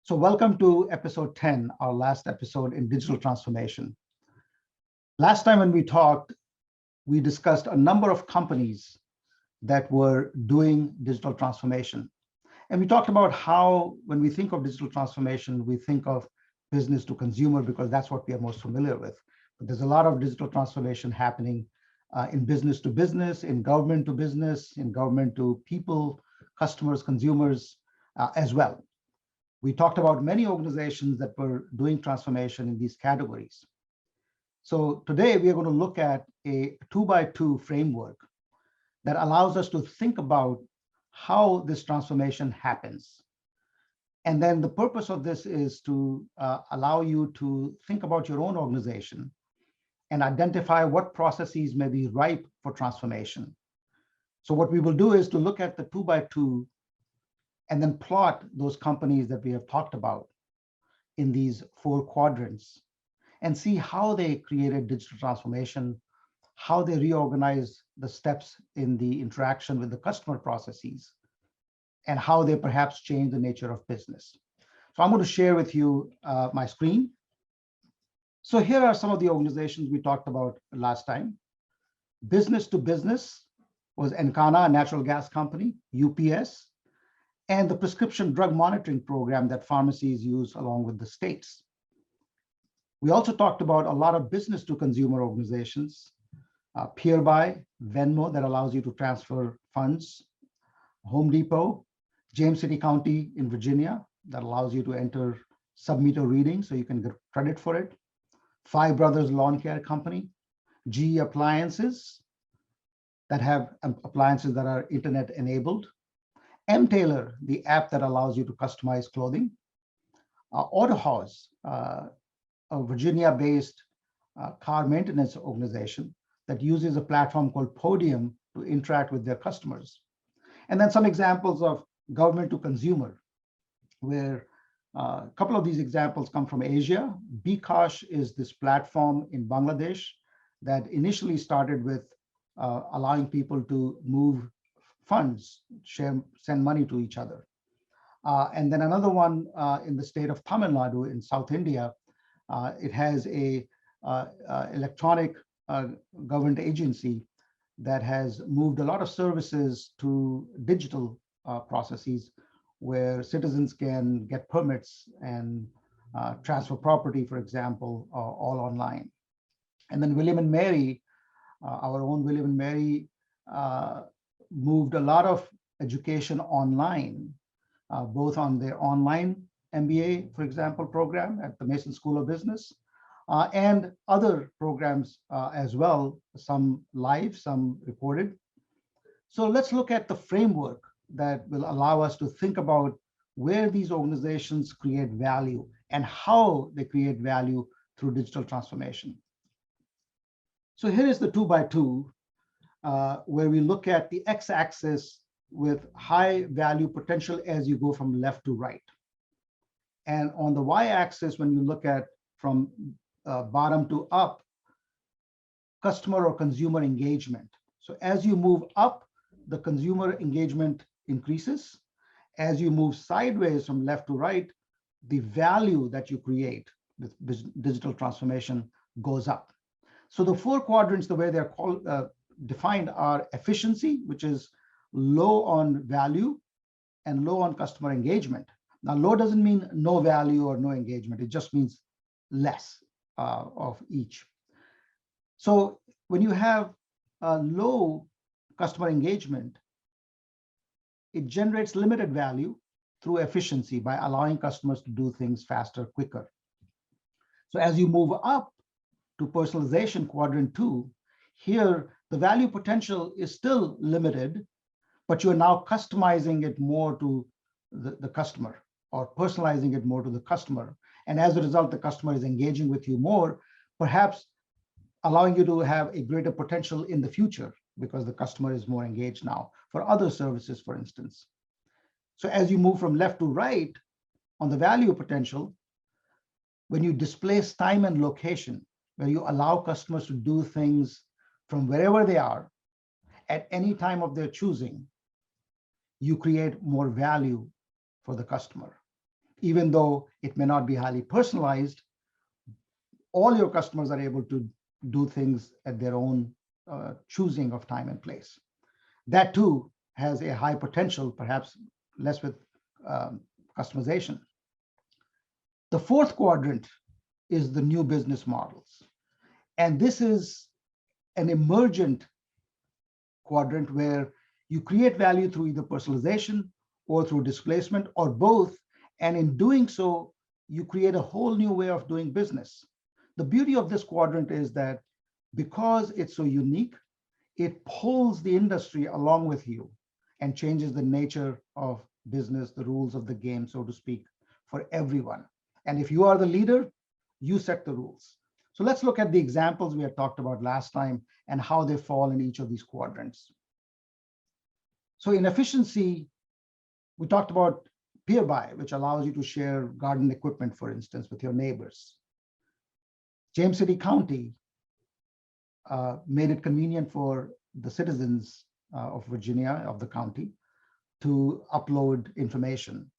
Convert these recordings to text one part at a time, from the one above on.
So welcome to episode 10, our last episode in digital transformation. Last time when we talked, we discussed a number of companies that were doing digital transformation. And we talked about how, when we think of digital transformation, we think of business to consumer because that's what we are most familiar with. But there's a lot of digital transformation happening in business to business, in government to business, in government to people, customers, consumers as well. We talked about many organizations that were doing transformation in these categories. So today we are going to look at a 2x2 framework that allows us to think about how this transformation happens. And then the purpose of this is to allow you to think about your own organization and identify what processes may be ripe for transformation. So what we will do is to look at the 2x2 and then plot those companies that we have talked about in these 4 quadrants and see how they created digital transformation, how they reorganize the steps in the interaction with the customer processes, and how they perhaps change the nature of business. So I'm going to share with you my screen. So here are some of the organizations we talked about last time. Business to business was Encana, a natural gas company, UPS, and the prescription drug monitoring program that pharmacies use along with the states. We also talked about a lot of business to consumer organizations, Peerby, Venmo, that allows you to transfer funds, Home Depot, James City County in Virginia, that allows you to enter sub-meter readings so you can get credit for it, Five Brothers Lawn Care Company, GE Appliances, that have appliances that are internet enabled, Tailor, the app that allows you to customize clothing, AutoHaus, a Virginia-based car maintenance organization that uses a platform called Podium to interact with their customers. And then some examples of government to consumer, where a couple of these examples come from Asia. bKash is this platform in Bangladesh that initially started with allowing people to move funds, send money to each other. And then another one in the state of Tamil Nadu in South India, it has a electronic government agency that has moved a lot of services to digital processes where citizens can get permits and transfer property, for example, all online. And then William and Mary, our own William and Mary, moved a lot of education online, both on their online MBA, for example, program at the Mason School of Business, and other programs as well, some live, some recorded. So let's look at the framework that will allow us to think about where these organizations create value and how they create value through digital transformation. So here is the 2x2, where we look at the x-axis with high value potential as you go from left to right. And on the y-axis, when you look at from bottom to up, customer or consumer engagement. So as you move up, the consumer engagement increases. As you move sideways from left to right, the value that you create with digital transformation goes up. So the 4 quadrants, the way they're called, defined are efficiency, which is low on value and low on customer engagement. Now, low doesn't mean no value or no engagement. It just means less of each. So when you have a low customer engagement, it generates limited value through efficiency by allowing customers to do things faster, quicker. So as you move up to personalization, quadrant 2, here the value potential is still limited, but you're now customizing it more to the customer or personalizing it more to the customer. And as a result, the customer is engaging with you more, perhaps allowing you to have a greater potential in the future because the customer is more engaged now for other services, for instance. So as you move from left to right on the value potential, when you displace time and location, where you allow customers to do things from wherever they are at any time of their choosing, you create more value for the customer. even though it may not be highly personalized, all your customers are able to do things at their own choosing of time and place. That too has a high potential, perhaps less with customization. The fourth quadrant is the new business models. And this is an emergent quadrant where you create value through either personalization or through displacement or both. And in doing so, you create a whole new way of doing business. The beauty of this quadrant is that because it's so unique, it pulls the industry along with you and changes the nature of business, the rules of the game, so to speak, for everyone. And if you are the leader, you set the rules. So let's look at the examples we had talked about last time and how they fall in each of these quadrants. So in efficiency, we talked about peer buy, which allows you to share garden equipment, for instance, with your neighbors. James City County made it convenient for the citizens of Virginia, of the county, to upload information.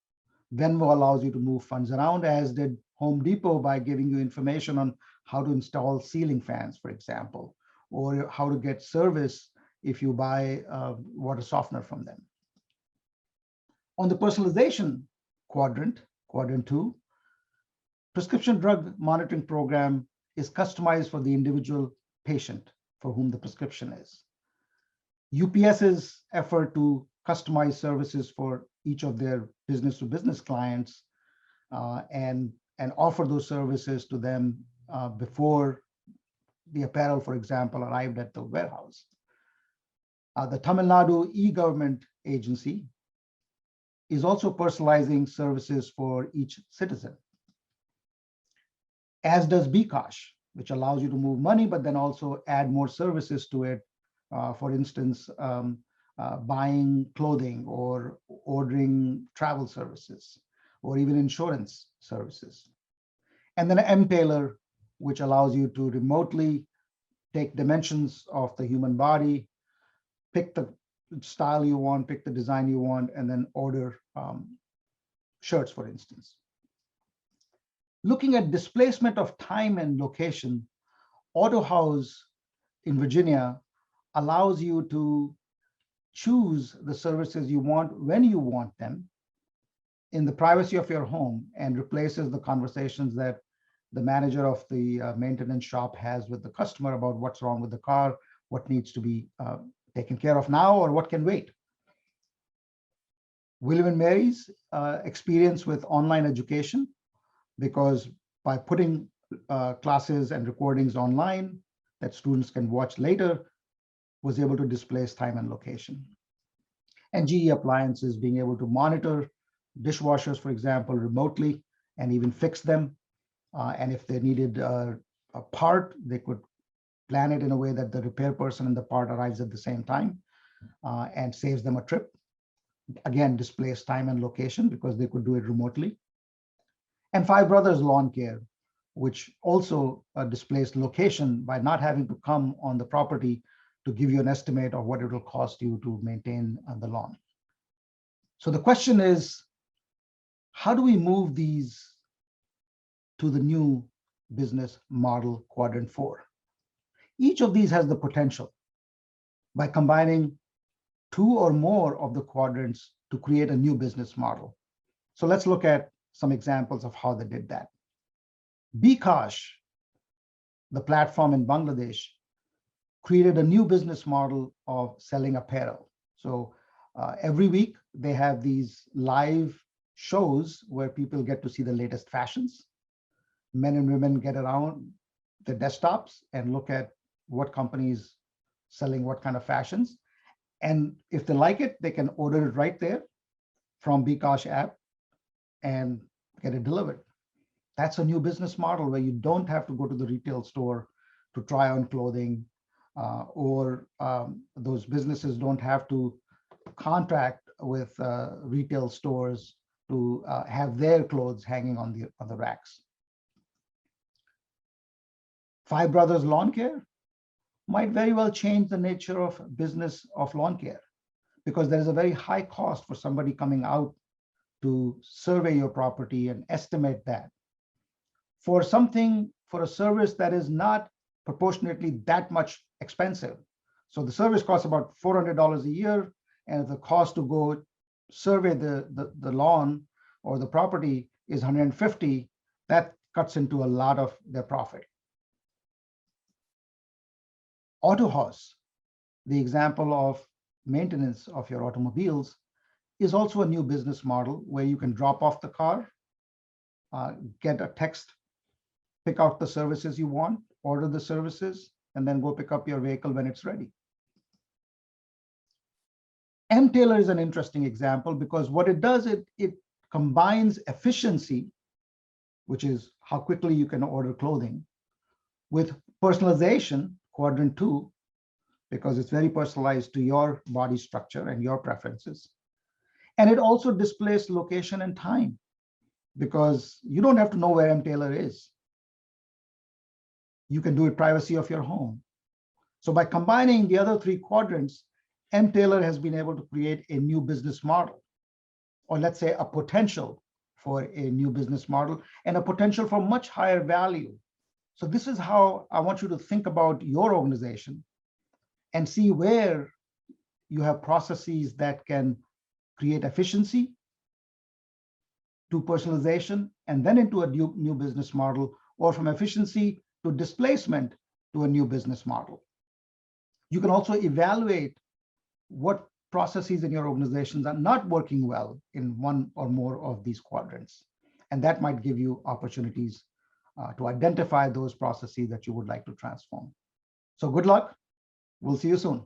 Venmo allows you to move funds around, as did Home Depot by giving you information on how to install ceiling fans, for example, or how to get service if you buy water softener from them. On the personalization quadrant, quadrant 2, prescription drug monitoring program is customized for the individual patient for whom the prescription is. UPS's effort to customize services for each of their business-to-business clients and offer those services to them before the apparel, for example, arrived at the warehouse. The Tamil Nadu e-government agency is also personalizing services for each citizen, as does Bkash, which allows you to move money, but then also add more services to it. For instance, buying clothing or ordering travel services, or even insurance services. And then MTailor, which allows you to remotely take dimensions of the human body, pick the style you want, pick the design you want, and then order shirts, for instance. Looking at displacement of time and location, AutoHouse in Virginia allows you to choose the services you want when you want them in the privacy of your home, and replaces the conversations that the manager of the maintenance shop has with the customer about what's wrong with the car, what needs to be taken care of now, or what can wait. William and Mary's experience with online education, because by putting classes and recordings online that students can watch later, was able to displace time and location. And GE Appliances being able to monitor dishwashers, for example, remotely, and even fix them. And if they needed a part, they could plan it in a way that the repair person and the part arrives at the same time and saves them a trip. Again, displace time and location because they could do it remotely. And Five Brothers Lawn Care, which also displaced location by not having to come on the property to give you an estimate of what it will cost you to maintain the lawn. So the question is, how do we move these to the new business model, quadrant 4? Each of these has the potential, by combining 2 or more of the quadrants, to create a new business model. So let's look at some examples of how they did that. Bkash, the platform in Bangladesh, created a new business model of selling apparel. So every week they have these live shows where people get to see the latest fashions. Men and women get around the desktops and look at what companies selling what kind of fashions. And if they like it, they can order it right there from Bkash app and get it delivered. That's a new business model where you don't have to go to the retail store to try on clothing, or those businesses don't have to contract with retail stores to have their clothes hanging on the racks. Five Brothers Lawn Care might very well change the nature of business of lawn care, because there is a very high cost for somebody coming out to survey your property and estimate that. For a service that is not proportionately that much expensive. So the service costs about $400 a year, and the cost to go survey the lawn or the property is $150, that cuts into a lot of their profit. AutoHaus, the example of maintenance of your automobiles, is also a new business model where you can drop off the car, get a text, pick out the services you want, order the services, and then go pick up your vehicle when it's ready. M-Tailor is an interesting example because what it does, it combines efficiency, which is how quickly you can order clothing, with personalization, quadrant 2, because it's very personalized to your body structure and your preferences. And it also displays location and time, because you don't have to know where M-Tailor is. You can do it privacy of your home. So by combining the other 3 quadrants, M-Tailor has been able to create a new business model, or let's say a potential for a new business model and a potential for much higher value. So this is how I want you to think about your organization and see where you have processes that can create efficiency to personalization and then into a new business model, or from efficiency to displacement to a new business model. You can also evaluate what processes in your organizations are not working well in one or more of these quadrants. And that might give you opportunities to identify those processes that you would like to transform. So good luck. We'll see you soon.